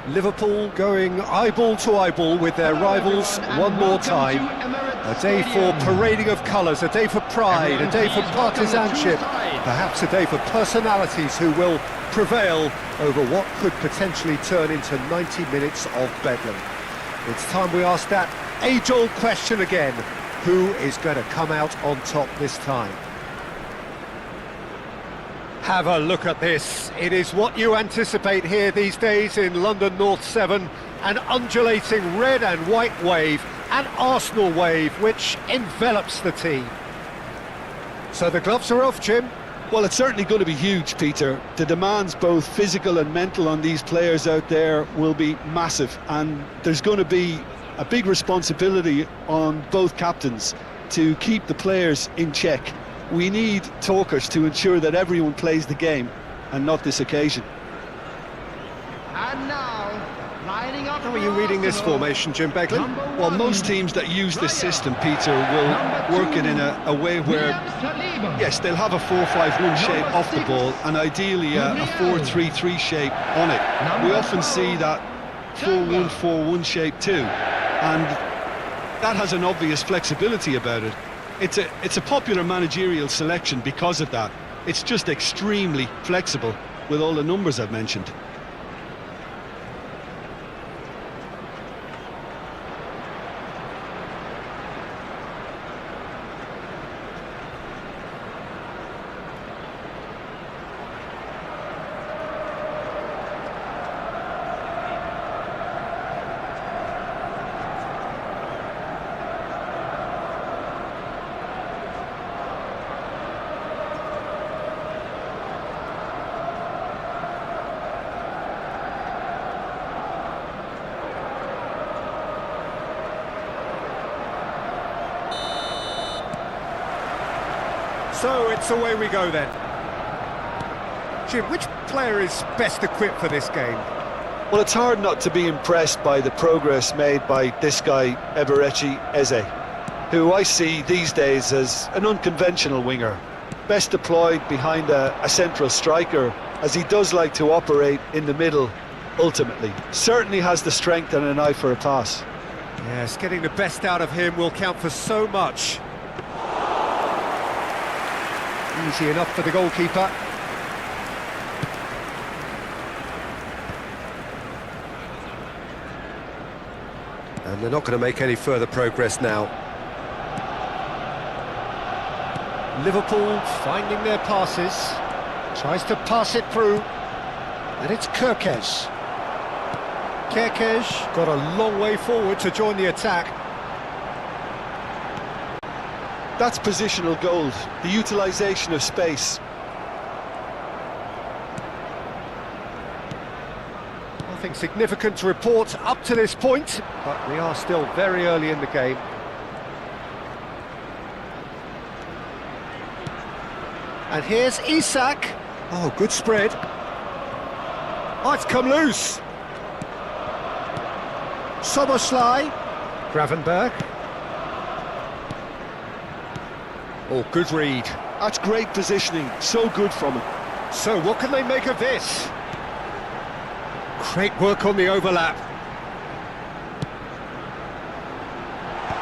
Liverpool going eyeball to eyeball with their rivals one more time. A day for parading of colours, a day for pride, a day for partisanship, perhaps a day for personalities who will prevail over what could potentially turn into 90 minutes of bedlam. It's time we ask that age-old question again: who is going to come out on top this time? Have a look at this. It is what you anticipate here these days in London North 7. An undulating red and white wave, an Arsenal wave which envelops the team. So the gloves are off, Jim. Well, it's certainly going to be huge, Peter. The demands, both physical and mental, on these players out there will be massive, and there's going to be a big responsibility on both captains to keep the players in check. We need talkers to ensure that everyone plays the game, and not this occasion. And now, lining up. How are you reading this formation, Jim Beglin? Well, most teams that use this system, Peter, will work it in a way where, yes, they'll have a 4-5-1 shape off the ball, and ideally a 4-3-3 shape on it. We often see that 4-1-4-1 shape too, and that has an obvious flexibility about it. It's a popular managerial selection because of that. It's just extremely flexible with all the numbers I've mentioned. So it's away we go then. Jim, which player is best equipped for this game? Well, it's hard not to be impressed by the progress made by this guy, Eberechi Eze, who I see these days as an unconventional winger, best deployed behind a central striker, as he does like to operate in the middle ultimately. Certainly has the strength and an eye for a pass. Yes, getting the best out of him will count for so much. Easy enough for the goalkeeper. And they're not going to make any further progress now. Liverpool finding their passes. Tries to pass it through. And it's Kerkez. Kerkez got a long way forward to join the attack. That's positional gold, the utilisation of space. Nothing significant to report up to this point, but we are still very early in the game. And here's Isak. Oh, good spread. Oh, it's come loose. Soboslai. Gravenberg. Oh, good read. That's great positioning, so good from him. So what can they make of this? Great work on the overlap.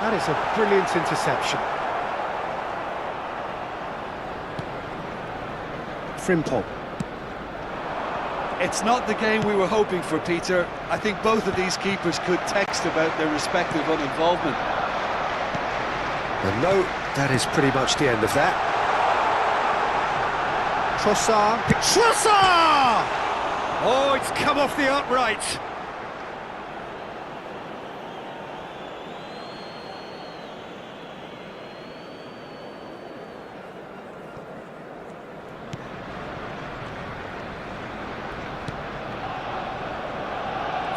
That is a brilliant interception. Frimpong. It's not the game we were hoping for, Peter. I think both of these keepers could text about their respective uninvolvement. And no, that is pretty much the end of that. Trossard. Trossard! Oh, it's come off the upright.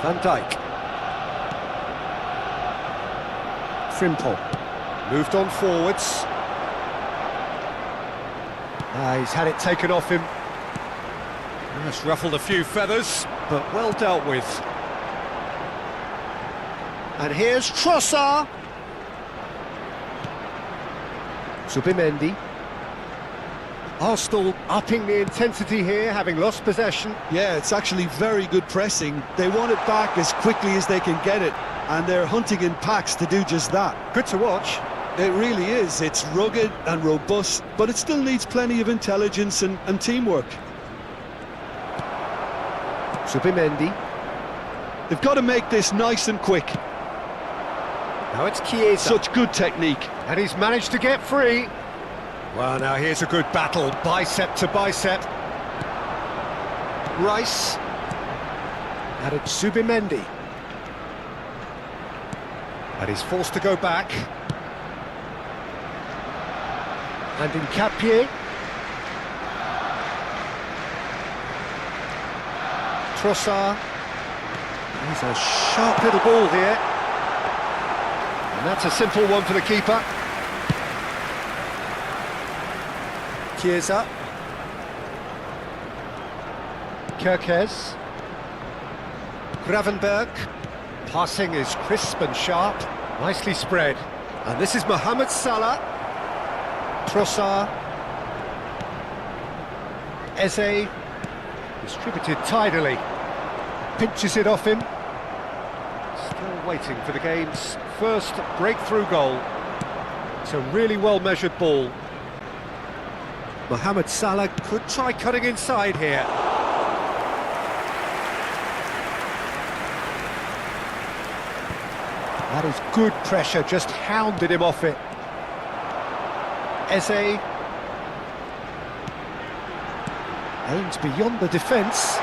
Van Dijk. Frimpong. Moved on forwards. He's had it taken off him. That's ruffled a few feathers, but well dealt with. And here's Trossard. Zubimendi. Arsenal upping the intensity here, having lost possession. Yeah, it's actually very good pressing. They want it back as quickly as they can get it, and they're hunting in packs to do just that. Good to watch. It really is. It's rugged and robust, but it still needs plenty of intelligence and teamwork. Zubimendi. They've got to make this nice and quick. Now it's Chiesa. Such good technique. And he's managed to get free. Well, now here's a good battle, bicep to bicep. Rice. And it's Zubimendi. And he's forced to go back. And in Capier. Trossard. He's a sharp little ball here. And that's a simple one for the keeper. Chiesa. Kerkez. Gravenberg. Passing is crisp and sharp. Nicely spread. And this is Mohamed Salah. Trossard. Eze. Distributed tidily. Pinches it off him. Still waiting for the game's first breakthrough goal. It's a really well-measured ball. Mohamed Salah could try cutting inside here. That is good pressure, just hounded him off it. Eze aims beyond the defence.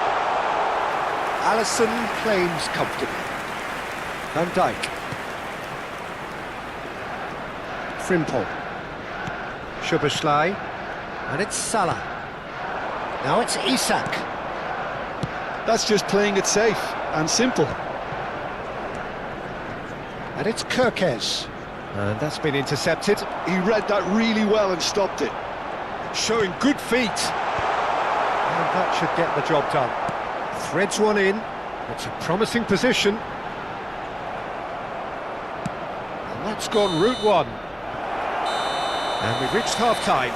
Alisson claims comfortably. Van Dijk. Frimpong. Szoboszlai. And it's Salah. Now it's Isak. That's just playing it safe and simple. And it's Kerkez. And that's been intercepted. He read that really well and stopped it. Showing good feet. And that should get the job done. Threads one in. It's a promising position. And that's gone route one. And we've reached half-time.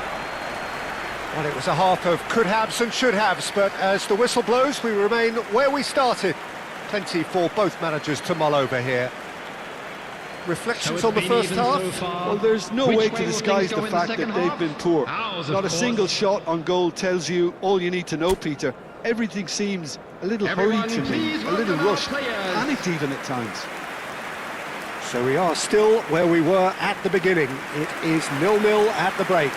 Well, it was a half of could-haves and should-haves, but as the whistle blows, we remain where we started. Plenty for both managers to mull over here. Reflections on the first half? Well, there's no way to disguise the fact that they've been poor. Not a single shot on goal tells you all you need to know, Peter. Everything seems a little hurried to me, a little rushed, panicked even at times. So we are still where we were at the beginning. It is 0-0 at the break.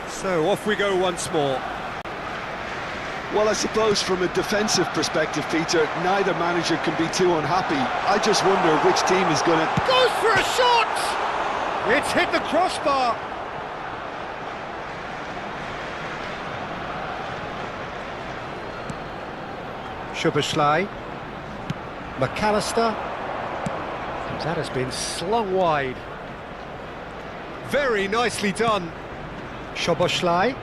So off we go once more. Well, I suppose from a defensive perspective, Peter, neither manager can be too unhappy. I just wonder which team is going to... Goes for a shot! It's hit the crossbar. Szoboszlai. McAllister. That has been slung wide. Very nicely done. Szoboszlai.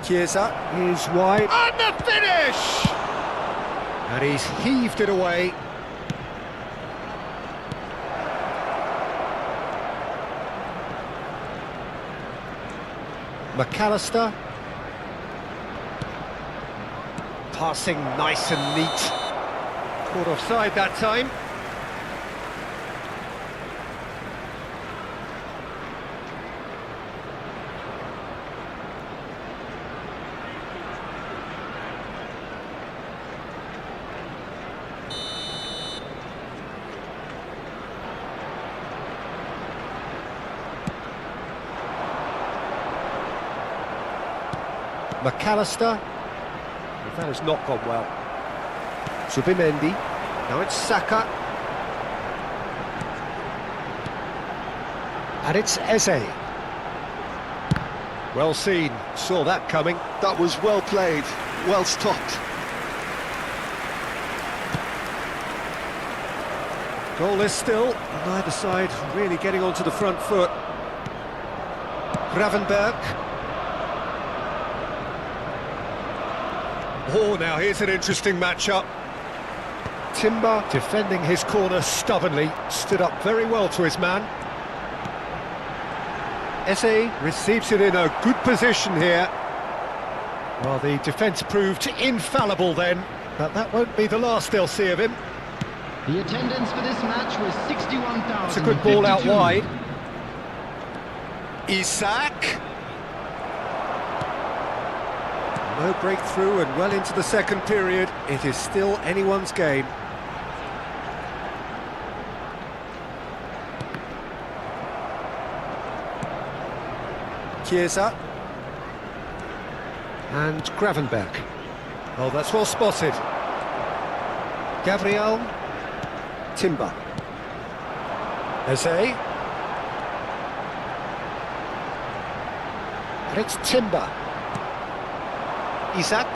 Chiesa is wide. And the finish! And he's heaved it away. McAllister. Passing nice and neat. Caught offside that time. McAllister. That has not gone well. Zubimendi. Now it's Saka. And it's Eze. Well seen. Saw that coming. That was well played, well stopped. Goalless still. Neither side really getting onto the front foot. Gravenberg. Oh, now here's an interesting matchup. Timber defending his corner stubbornly, stood up very well to his man. Eze receives it in a good position here. Well, the defence proved infallible then, but that won't be the last they'll see of him. The attendance for this match was 61,000. It's a good ball out wide. Isak. No breakthrough and well into the second period. It is still anyone's game. Chiesa. And Gravenberch. Oh, that's well spotted. Gabriel. Timber. Eze. And it's Timber. Isak.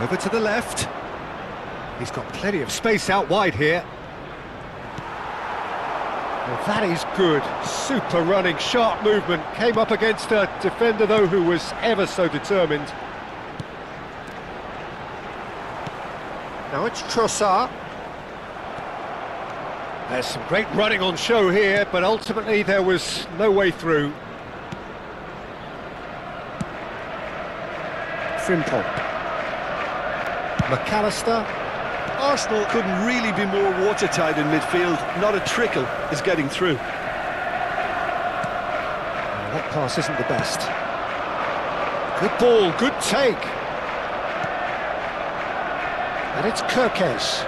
Over to the left. He's got plenty of space out wide here. Well, that is good. Super running, sharp movement. Came up against a defender, though, who was ever so determined. Now it's Trossard. There's some great running on show here, but ultimately there was no way through. Frimpong. McAllister. Arsenal couldn't really be more watertight in midfield. Not a trickle is getting through. That pass isn't the best. Good ball, good take. And it's Kirkes.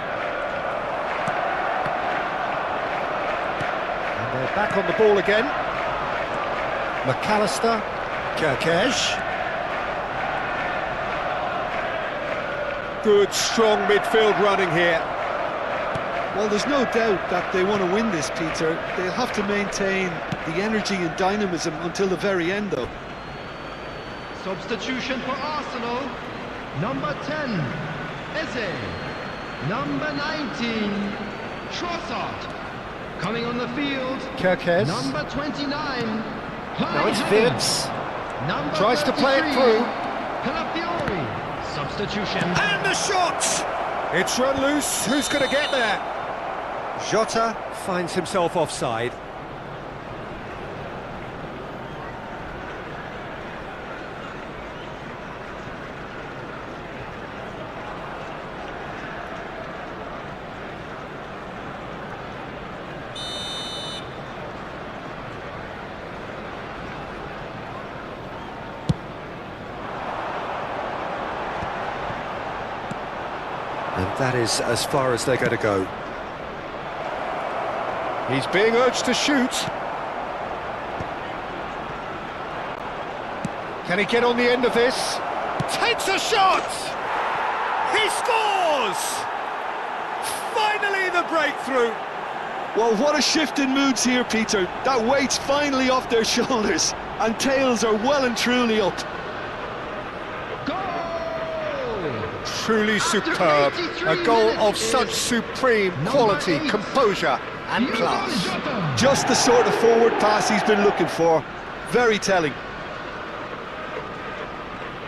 And they're back on the ball again. McAllister. Kirkes. Good, strong midfield running here. Well, there's no doubt that they want to win this, Peter. They'll have to maintain the energy and dynamism until the very end, though. Substitution for Arsenal. Number 10, Eze. Number 19, Trossard. Coming on the field, Kirkes. number 29, Now it's Vips. Number Tries to play it 33, through. Calafiori. Substitution. And the shot! It's run loose. Who's going to get there? Jota finds himself offside. And that is as far as they're going to go. He's being urged to shoot. Can he get on the end of this? Takes a shot! He scores! Finally the breakthrough! Well, what a shift in moods here, Peter. That weight's finally off their shoulders, and tails are well and truly up. Truly superb. A goal of such supreme quality, composure and class. Just the sort of forward pass he's been looking for. Very telling.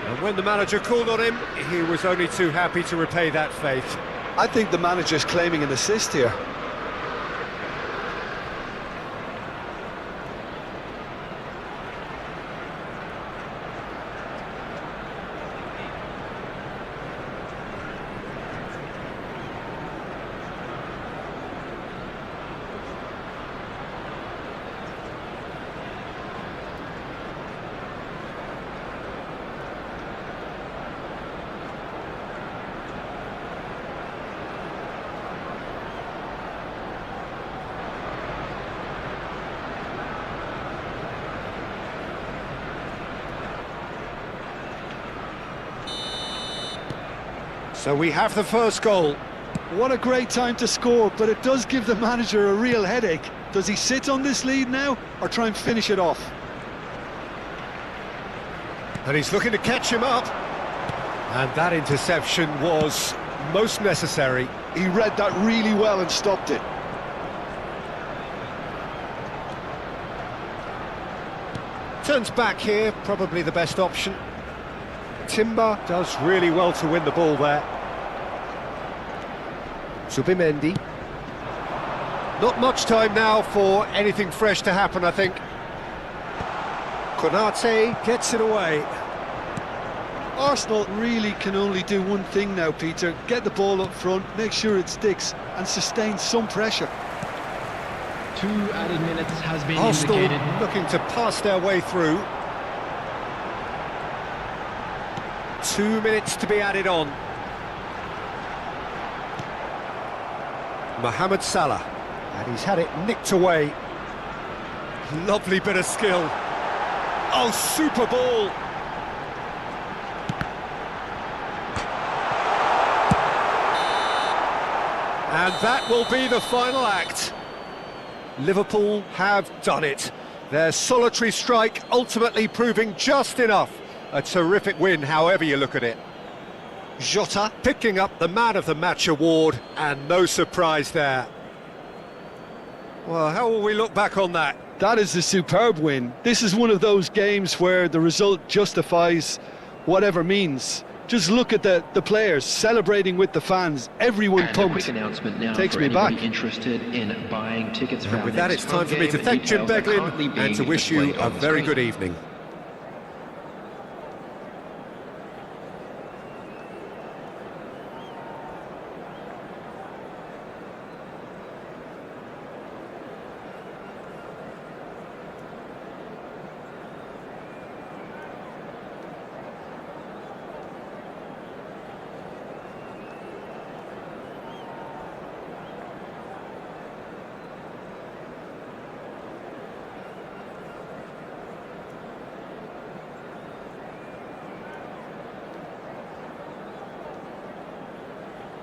And when the manager called on him, he was only too happy to repay that faith. I think the manager's claiming an assist here. So we have the first goal. What a great time to score, but it does give the manager a real headache. Does he sit on this lead now, or try and finish it off? And he's looking to catch him up. And that interception was most necessary. He read that really well and stopped it. Turns back here, probably the best option. Timber does really well to win the ball there. Zubimendi. Not much time now for anything fresh to happen, I think. Konate gets it away. Arsenal really can only do one thing now, Peter. Get the ball up front, make sure it sticks, and sustain some pressure. 2 added minutes has been Arsenal indicated. looking to pass their way through. 2 minutes to be added on. Mohamed Salah, and he's had it nicked away. Lovely bit of skill. Oh, super ball! And that will be the final act. Liverpool have done it. Their solitary strike ultimately proving just enough. A terrific win, however you look at it. Jota picking up the Man of the Match award, and no surprise there. Well, how will we look back on that? That is a superb win. This is one of those games where the result justifies whatever means. Just look at the players celebrating with the fans. Everyone And pumped. a quick announcement now Takes for me anybody back. interested in buying tickets for And our with that, next it's time for me to home game. thank Jim Details are Beglin currently and to being wish you displayed a on the very screen. good evening.